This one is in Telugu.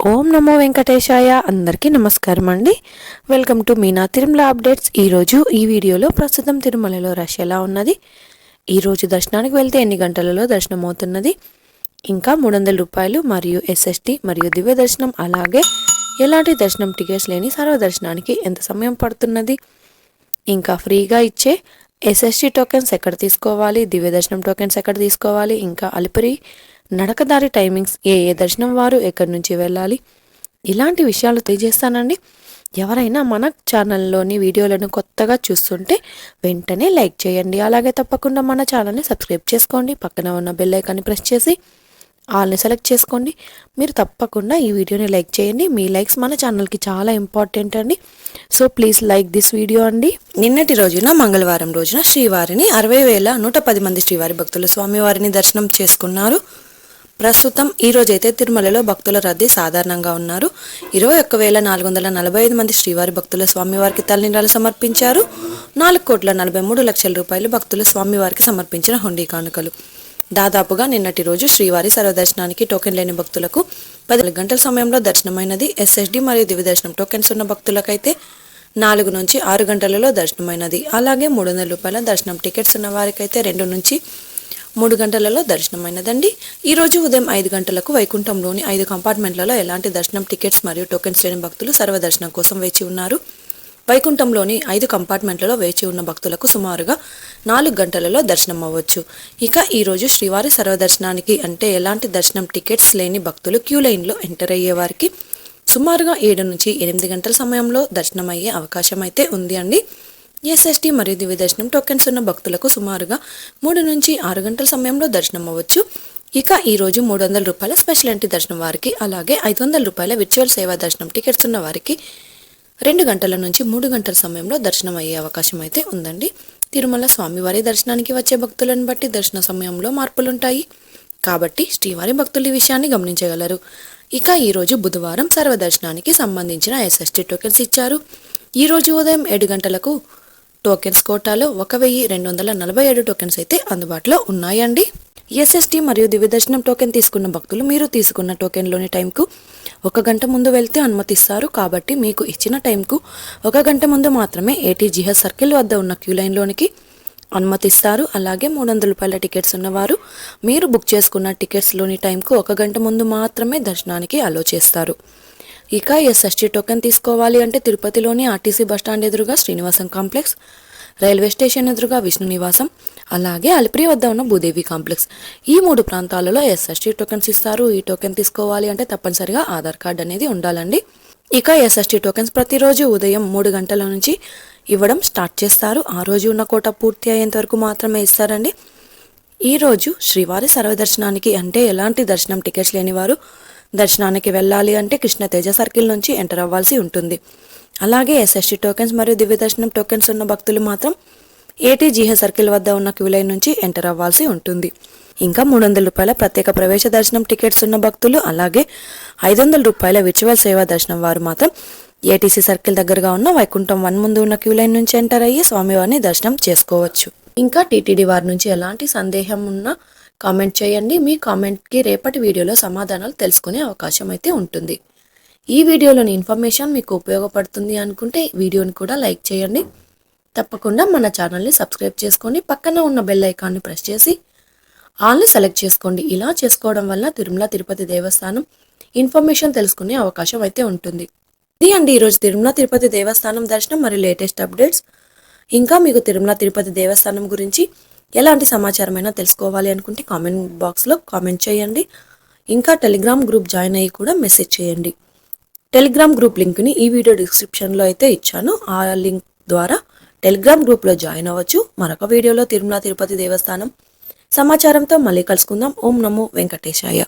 ఓం నమో వెంకటేశాయ. అందరికీ నమస్కారం అండి. Welcome to Meena Tirumala updates. ఈరోజు ఈ వీడియోలో ప్రస్తుతం తిరుమలలో రష్ ఎలా ఉన్నది, ఈరోజు దర్శనానికి వెళ్తే ఎన్ని గంటలలో దర్శనం అవుతున్నది, ఇంకా 300 రూపాయలు మరియు ఎస్ఎస్టీ మరియు దివ్య దర్శనం, అలాగే ఎలాంటి దర్శనం టికెట్స్ లేని సర్వదర్శనానికి ఎంత సమయం పడుతున్నది, ఇంకా ఫ్రీగా ఇచ్చే ఎస్ఎస్టీ టోకెన్స్ ఎక్కడ తీసుకోవాలి, దివ్య దర్శనం టోకెన్స్ ఎక్కడ తీసుకోవాలి, ఇంకా అలిపిరి నడకదారి టైమింగ్స్, ఏ దర్శనం వారు ఎక్కడి నుంచి వెళ్ళాలి, ఇలాంటి విషయాలు తెలియజేస్తానండి. ఎవరైనా మన ఛానల్లోని వీడియోలను కొత్తగా చూస్తుంటే వెంటనే లైక్ చేయండి. అలాగే తప్పకుండా మన ఛానల్ని సబ్స్క్రైబ్ చేసుకోండి. పక్కన ఉన్న బెల్ ఐకాన్ని ప్రెస్ చేసి ఆల్ని సెలెక్ట్ చేసుకోండి. మీరు తప్పకుండా ఈ వీడియోని లైక్ చేయండి. మీ లైక్స్ మన ఛానల్కి చాలా ఇంపార్టెంట్ అండి. So please like this video అండి. నిన్నటి రోజున మంగళవారం రోజున శ్రీవారిని 60,110 మంది శ్రీవారి భక్తులు స్వామివారిని దర్శనం చేసుకున్నారు. ప్రస్తుతం ఈ రోజైతే తిరుమలలో భక్తుల రద్దీ సాధారణంగా ఉన్నారు. 21,445 మంది శ్రీవారి భక్తులు స్వామివారికి తలనీలాలు సమర్పించారు. 4,43,00,000 రూపాయలు భక్తులు స్వామివారికి సమర్పించిన హుండీ కానుకలు. దాదాపుగా నిన్నటి రోజు శ్రీవారి సర్వదర్శనానికి టోకెన్ లేని భక్తులకు 14 గంటల సమయంలో దర్శనమైనది. ఎస్ఎస్డి మరియు దివ్య దర్శనం టోకెన్స్ ఉన్న భక్తులకైతే 4 నుంచి 6 గంటలలో దర్శనమైనది. అలాగే 300 రూపాయల దర్శనం టికెట్స్ ఉన్న వారికైతే 2 నుంచి 3 గంటలలో దర్శనమైనదండి. ఈరోజు ఉదయం 5 గంటలకు వైకుంఠంలోని 5 కంపార్ట్మెంట్లలో ఎలాంటి దర్శనం టికెట్స్ మరియు టోకెన్స్ లేని భక్తులు సర్వదర్శనం కోసం వేచి ఉన్నారు. వైకుంఠంలోని 5 కంపార్ట్మెంట్లలో వేచి ఉన్న భక్తులకు సుమారుగా 4 గంటలలో దర్శనం అవ్వచ్చు. ఇక ఈరోజు శ్రీవారి సర్వదర్శనానికి అంటే ఎలాంటి దర్శనం టికెట్స్ లేని భక్తులు క్యూ లైన్లో ఎంటర్ అయ్యే వారికి సుమారుగా 7 నుంచి 8 గంటల సమయంలో దర్శనం అయ్యే అవకాశం అయితే ఉంది అండి. ఎస్ఎస్టీ మరియు దివ్య దర్శనం టోకెన్స్ ఉన్న భక్తులకు సుమారుగా 3 నుంచి 6 గంటల సమయంలో దర్శనం అవ్వచ్చు. ఇక ఈరోజు 300 రూపాయల స్పెషల్ ఎంట్రీ దర్శనం వారికి, అలాగే 500 రూపాయల విర్చువల్ సేవా దర్శనం టికెట్స్ ఉన్న వారికి 2 గంటల నుంచి 3 గంటల సమయంలో దర్శనం అయ్యే అవకాశం అయితే ఉందండి. తిరుమల స్వామివారి దర్శనానికి వచ్చే భక్తులను బట్టి దర్శన సమయంలో మార్పులుంటాయి కాబట్టి శ్రీవారి భక్తులు ఈ విషయాన్ని గమనించగలరు. ఇక ఈరోజు బుధవారం సర్వదర్శనానికి సంబంధించిన ఎస్ఎస్టీ టోకెన్స్ ఇచ్చారు. ఈరోజు ఉదయం 7 గంటలకు టోకెన్స్ కోటాలో 1,247 టోకెన్స్ అయితే అందుబాటులో ఉన్నాయండి. ఎస్ఎస్టీ మరియు దివ్య దర్శనం టోకెన్ తీసుకున్న భక్తులు మీరు తీసుకున్న టోకెన్లోని టైంకు 1 గంట ముందు వెళ్తే అనుమతిస్తారు. కాబట్టి మీకు ఇచ్చిన టైంకు 1 గంట ముందు మాత్రమే ఏటీజీహెచ్ సర్కిల్ వద్ద ఉన్న క్యూ లైన్లోనికి అనుమతిస్తారు. అలాగే 300 రూపాయల టికెట్స్ ఉన్నవారు మీరు బుక్ చేసుకున్న టికెట్స్లోని టైంకు 1 గంట ముందు మాత్రమే దర్శనానికి అలో చేస్తారు. ఇక ఎస్ఎస్టీ టోకెన్ తీసుకోవాలి అంటే తిరుపతిలోని ఆర్టీసీ బస్టాండ్ ఎదురుగా శ్రీనివాసం కాంప్లెక్స్, రైల్వే స్టేషన్ ఎదురుగా విష్ణు నివాసం, అలాగే అలిపిరి వద్ద ఉన్న భూదేవి కాంప్లెక్స్, ఈ 3 ప్రాంతాలలో ఎస్ఎస్టీ టోకెన్స్ ఇస్తారు. ఈ టోకెన్ తీసుకోవాలి అంటే తప్పనిసరిగా ఆధార్ కార్డ్ అనేది ఉండాలండి. ఇక ఎస్ఎస్టీ టోకెన్స్ ప్రతిరోజు ఉదయం 3 గంటల నుంచి ఇవ్వడం స్టార్ట్ చేస్తారు. ఆ రోజు ఉన్న కోట పూర్తి అయ్యేంత వరకు మాత్రమే ఇస్తారండి. ఈరోజు శ్రీవారి సర్వదర్శనానికి అంటే ఎలాంటి దర్శనం టికెట్స్ లేని వారు దర్శనానికి వెళ్ళాలి అంటే కృష్ణతేజ సర్కిల్ నుంచి ఎంటర్ అవ్వాల్సి ఉంటుంది. అలాగే ఎస్ఎస్టీ టోకెన్స్ మరియు దివ్య దర్శనం టోకెన్స్ ఉన్న భక్తులు మాత్రం ఏటీజీహెచ్ సర్కిల్ వద్ద ఉన్న క్యూ లైన్ నుంచి ఎంటర్ అవ్వాల్సి ఉంటుంది. ఇంకా 300 రూపాయల ప్రత్యేక ప్రవేశ దర్శనం టికెట్స్ ఉన్న భక్తులు, అలాగే 500 రూపాయల విర్చువల్ సేవా దర్శనం వారు మాత్రం ఏటీసీ సర్కిల్ దగ్గరగా ఉన్న వైకుంఠం 1 ముందు ఉన్న క్యూ లైన్ నుంచి ఎంటర్ అయ్యి స్వామివారిని దర్శనం చేసుకోవచ్చు. ఇంకా టీటీడీ వారి నుంచి ఎలాంటి సందేహం ఉన్నా కామెంట్ చేయండి. మీ కామెంట్కి రేపటి వీడియోలో సమాధానాలు తెలుసుకునే అవకాశం అయితే ఉంటుంది. ఈ వీడియోలోని ఇన్ఫర్మేషన్ మీకు ఉపయోగపడుతుంది అనుకుంటే వీడియోని కూడా లైక్ చేయండి. తప్పకుండా మన ఛానల్ని సబ్స్క్రైబ్ చేసుకోండి. పక్కన ఉన్న బెల్ ఐకాన్ని ప్రెస్ చేసి ఆల్ని సెలెక్ట్ చేసుకోండి. ఇలా చేసుకోవడం వల్ల తిరుమల తిరుపతి దేవస్థానం ఇన్ఫర్మేషన్ తెలుసుకునే అవకాశం అయితే ఉంటుంది. ఇది అండి ఈరోజు తిరుమల తిరుపతి దేవస్థానం దర్శనం మరియు లేటెస్ట్ అప్డేట్స్. ఇంకా మీకు తిరుమల తిరుపతి దేవస్థానం గురించి ఎలాంటి సమాచారమైనా తెలుసుకోవాలి అనుకుంటే కామెంట్ బాక్స్లో కామెంట్ చేయండి. ఇంకా టెలిగ్రామ్ గ్రూప్ జాయిన్ అయ్యి కూడా మెసేజ్ చేయండి. టెలిగ్రామ్ గ్రూప్ లింక్ని ఈ వీడియో డిస్క్రిప్షన్లో అయితే ఇచ్చాను. ఆ లింక్ ద్వారా టెలిగ్రామ్ గ్రూప్లో జాయిన్ అవ్వచ్చు. మరొక వీడియోలో తిరుమల తిరుపతి దేవస్థానం సమాచారంతో మళ్ళీ కలుసుకుందాం. ఓం నమో వెంకటేశాయ.